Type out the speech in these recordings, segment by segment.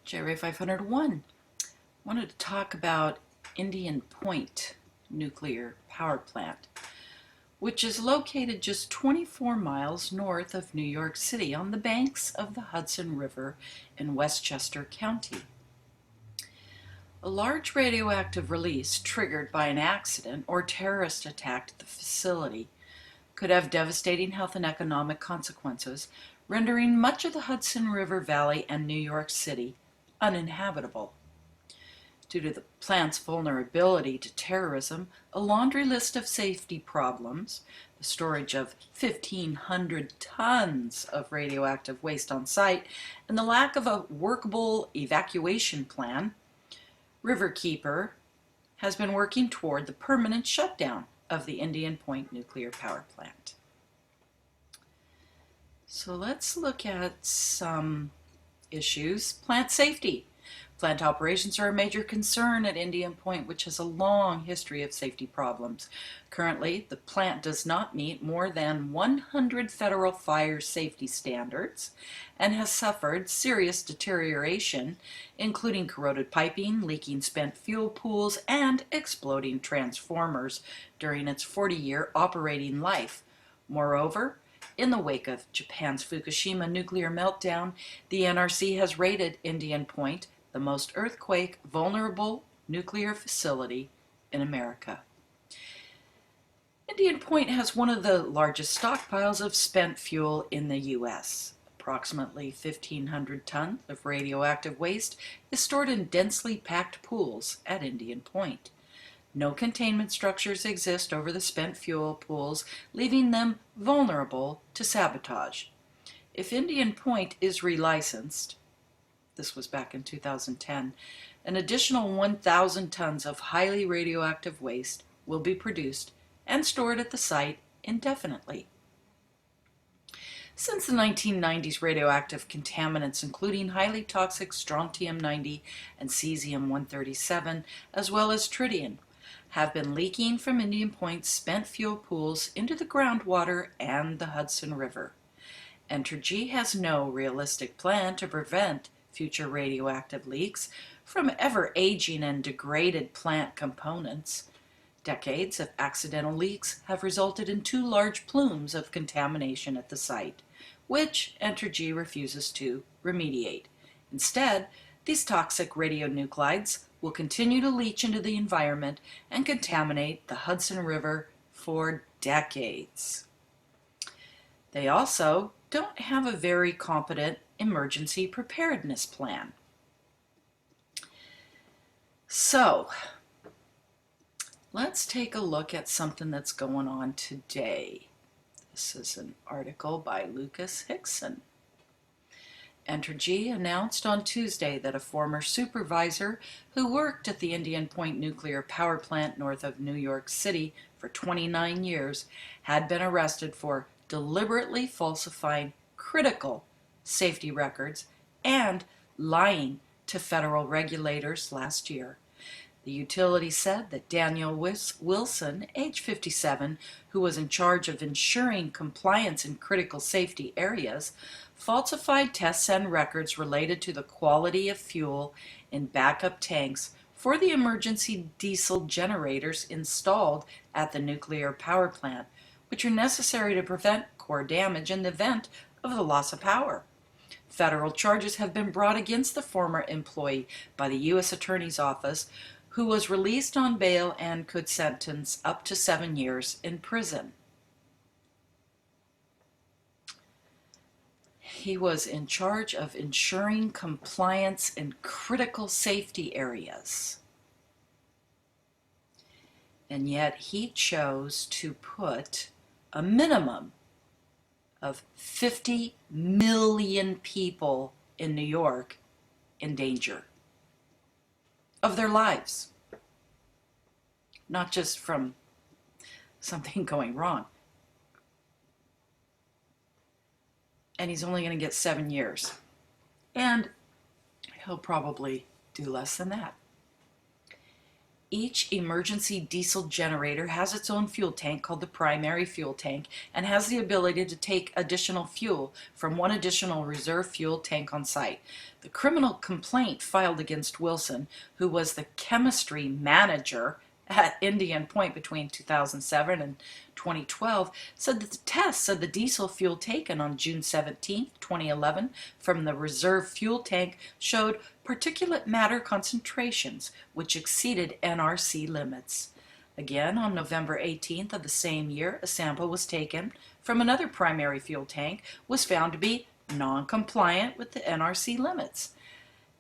JRA 501. Wanted to talk about Indian Point Nuclear Power Plant, which is located just 24 miles north of New York City on the banks of the Hudson River in Westchester County. A large radioactive release triggered by an accident or terrorist attack at the facility could have devastating health and economic consequences, rendering much of the Hudson River Valley and New York City uninhabitable. Due to the plant's vulnerability to terrorism, a laundry list of safety problems, the storage of 1,500 tons of radioactive waste on site, and the lack of a workable evacuation plan, Riverkeeper has been working toward the permanent shutdown of the Indian Point nuclear power plant. So let's look at some issues. Plant safety. Plant operations are a major concern at Indian Point, which has a long history of safety problems. Currently, the plant does not meet more than 100 federal fire safety standards and has suffered serious deterioration, including corroded piping, leaking spent fuel pools, and exploding transformers during its 40-year operating life. Moreover, in the wake of Japan's Fukushima nuclear meltdown, the NRC has rated Indian Point the most earthquake vulnerable nuclear facility in America. Indian Point has one of the largest stockpiles of spent fuel in the U.S. Approximately 1,500 tons of radioactive waste is stored in densely packed pools at Indian Point. No containment structures exist over the spent fuel pools, leaving them vulnerable to sabotage. If Indian Point is relicensed, this was back in 2010, an additional 1,000 tons of highly radioactive waste will be produced and stored at the site indefinitely. Since the 1990s, radioactive contaminants, including highly toxic strontium-90 and cesium-137, as well as tritium, have been leaking from Indian Point's spent fuel pools into the groundwater and the Hudson River. Entergy has no realistic plan to prevent future radioactive leaks from ever-aging and degraded plant components. Decades of accidental leaks have resulted in 2 large plumes of contamination at the site, which Entergy refuses to remediate. Instead, these toxic radionuclides will continue to leach into the environment and contaminate the Hudson River for decades. They also don't have a very competent emergency preparedness plan. So, let's take a look at something that's going on today. This is an article by Lucas Hickson. Entergy announced on Tuesday that a former supervisor who worked at the Indian Point nuclear power plant north of New York City for 29 years had been arrested for deliberately falsifying critical safety records and lying to federal regulators last year. The utility said that Daniel Wilson, age 57, who was in charge of ensuring compliance in critical safety areas, falsified tests and records related to the quality of fuel in backup tanks for the emergency diesel generators installed at the nuclear power plant, which are necessary to prevent core damage in the event of the loss of power. Federal charges have been brought against the former employee by the U.S. Attorney's Office, who was released on bail and could sentence up to 7 years in prison. He was in charge of ensuring compliance in critical safety areas. And yet he chose to put a minimum of 50 million people in New York in danger of their lives. Not just from something going wrong. And he's only going to get 7 years. And he'll probably do less than that. Each emergency diesel generator has its own fuel tank called the primary fuel tank and has the ability to take additional fuel from one additional reserve fuel tank on site. The criminal complaint filed against Wilson, who was the chemistry manager at Indian Point between 2007 and 2012, said that the tests of the diesel fuel taken on June 17, 2011, from the reserve fuel tank showed particulate matter concentrations which exceeded NRC limits. Again, on November 18th of the same year, a sample was taken from another primary fuel tank, was found to be non-compliant with the NRC limits.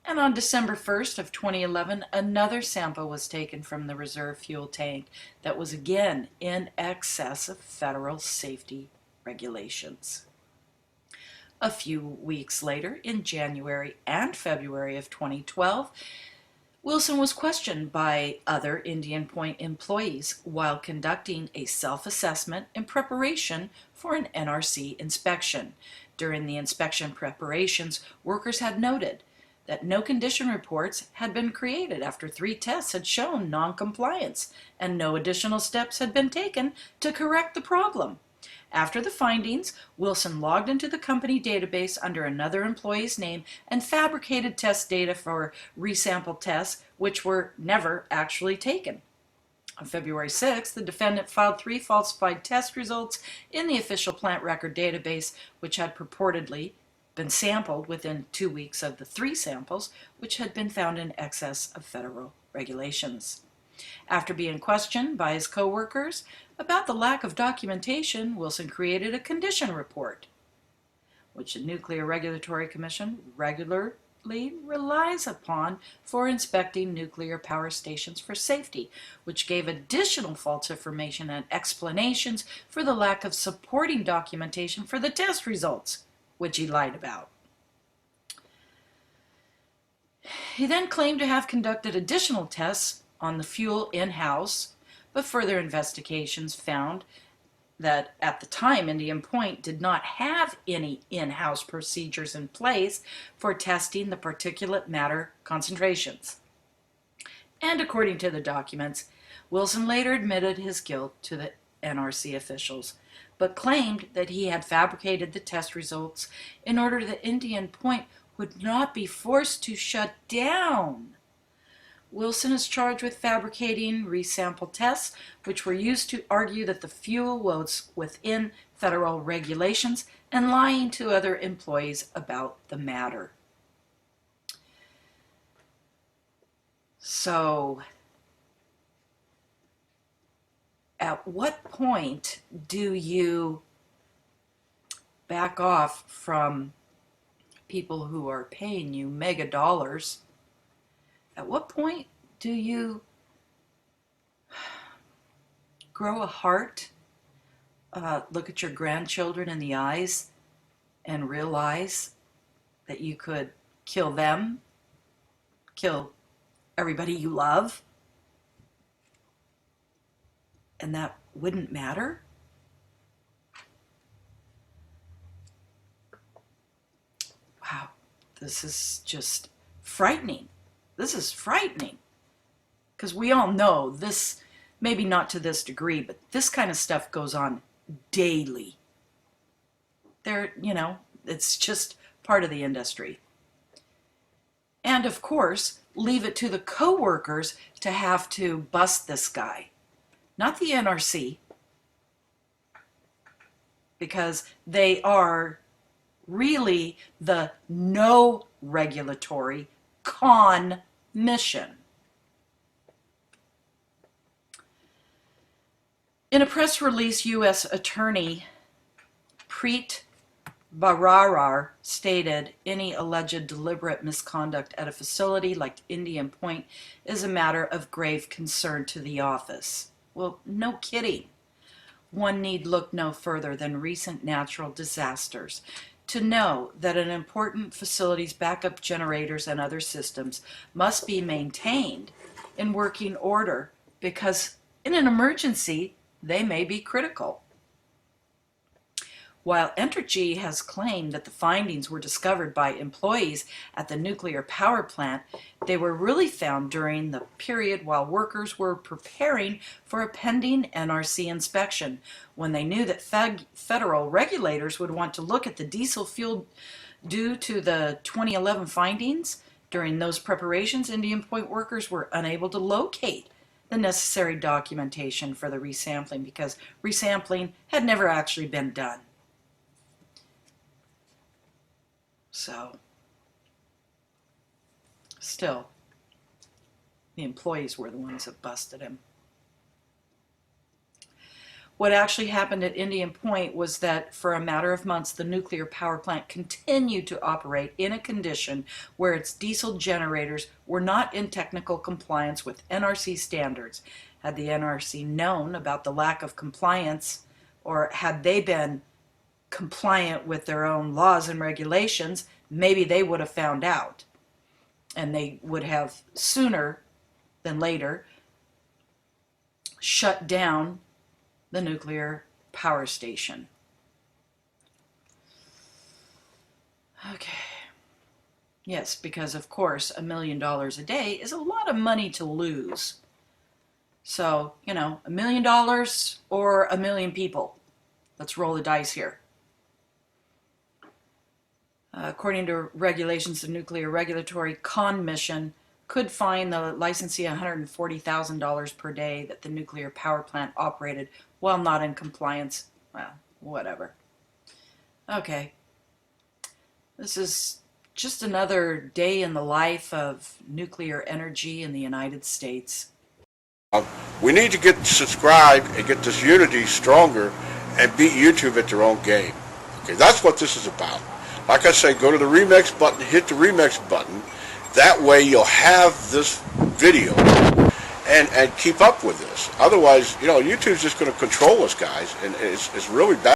And on December 1st of 2011, another sample was taken from the reserve fuel tank that was again in excess of federal safety regulations. A few weeks later, in January and February of 2012, Wilson was questioned by other Indian Point employees while conducting a self-assessment in preparation for an NRC inspection. During the inspection preparations, workers had noted that no condition reports had been created after 3 tests had shown non-compliance, and no additional steps had been taken to correct the problem. After the findings, Wilson logged into the company database under another employee's name and fabricated test data for resample tests, which were never actually taken. On February 6th, the defendant filed 3 falsified test results in the official plant record database, which had purportedly been sampled within 2 weeks of the 3 samples, which had been found in excess of federal regulations. After being questioned by his co-workers about the lack of documentation, Wilson created a condition report, which the Nuclear Regulatory Commission regularly relies upon for inspecting nuclear power stations for safety, which gave additional false information and explanations for the lack of supporting documentation for the test results, which he lied about. He then claimed to have conducted additional tests on the fuel in-house, but further investigations found that at the time Indian Point did not have any in-house procedures in place for testing the particulate matter concentrations. And according to the documents, Wilson later admitted his guilt to the NRC officials, but claimed that he had fabricated the test results in order that Indian Point would not be forced to shut down. Wilson is charged with fabricating resample tests, which were used to argue that the fuel was within federal regulations, and lying to other employees about the matter. So, at what point do you back off from people who are paying you mega dollars? At what point do you grow a heart, look at your grandchildren in the eyes, and realize that you could kill them, kill everybody you love, and that wouldn't matter? Wow, this is just frightening. This is frightening, because we all know this, maybe not to this degree, but this kind of stuff goes on daily. It's just part of the industry. And of course, leave it to the co-workers to have to bust this guy, not the NRC, because they are really the no regulatory con mission. In a press release, U.S. Attorney Preet Bharara stated, any alleged deliberate misconduct at a facility like Indian Point is a matter of grave concern to the office. Well, no kidding. One need look no further than recent natural disasters to know that an important facility's backup generators and other systems must be maintained in working order, because in an emergency, they may be critical. While Entergy has claimed that the findings were discovered by employees at the nuclear power plant, they were really found during the period while workers were preparing for a pending NRC inspection, when they knew that federal regulators would want to look at the diesel fuel due to the 2011 findings. During those preparations, Indian Point workers were unable to locate the necessary documentation for the resampling because resampling had never actually been done. So, still, the employees were the ones that busted him. What actually happened at Indian Point was that for a matter of months, the nuclear power plant continued to operate in a condition where its diesel generators were not in technical compliance with NRC standards. Had the NRC known about the lack of compliance, or had they been compliant with their own laws and regulations, maybe they would have found out. And they would have sooner than later shut down the nuclear power station. Okay. Yes, because of course $1 million a day is a lot of money to lose. So, you know, $1 million or 1 million people. Let's roll the dice here. According to regulations, the Nuclear Regulatory Commission could fine the licensee $140,000 per day that the nuclear power plant operated while not in compliance. Well, whatever. Okay. This is just another day in the life of nuclear energy in the United States. We need to get subscribed and get this unity stronger and beat YouTube at their own game. Okay, that's what this is about. Like I say, go to the remix button, hit the remix button. That way you'll have this video and keep up with this. Otherwise, you know, YouTube's just going to control us, guys, and it's really bad.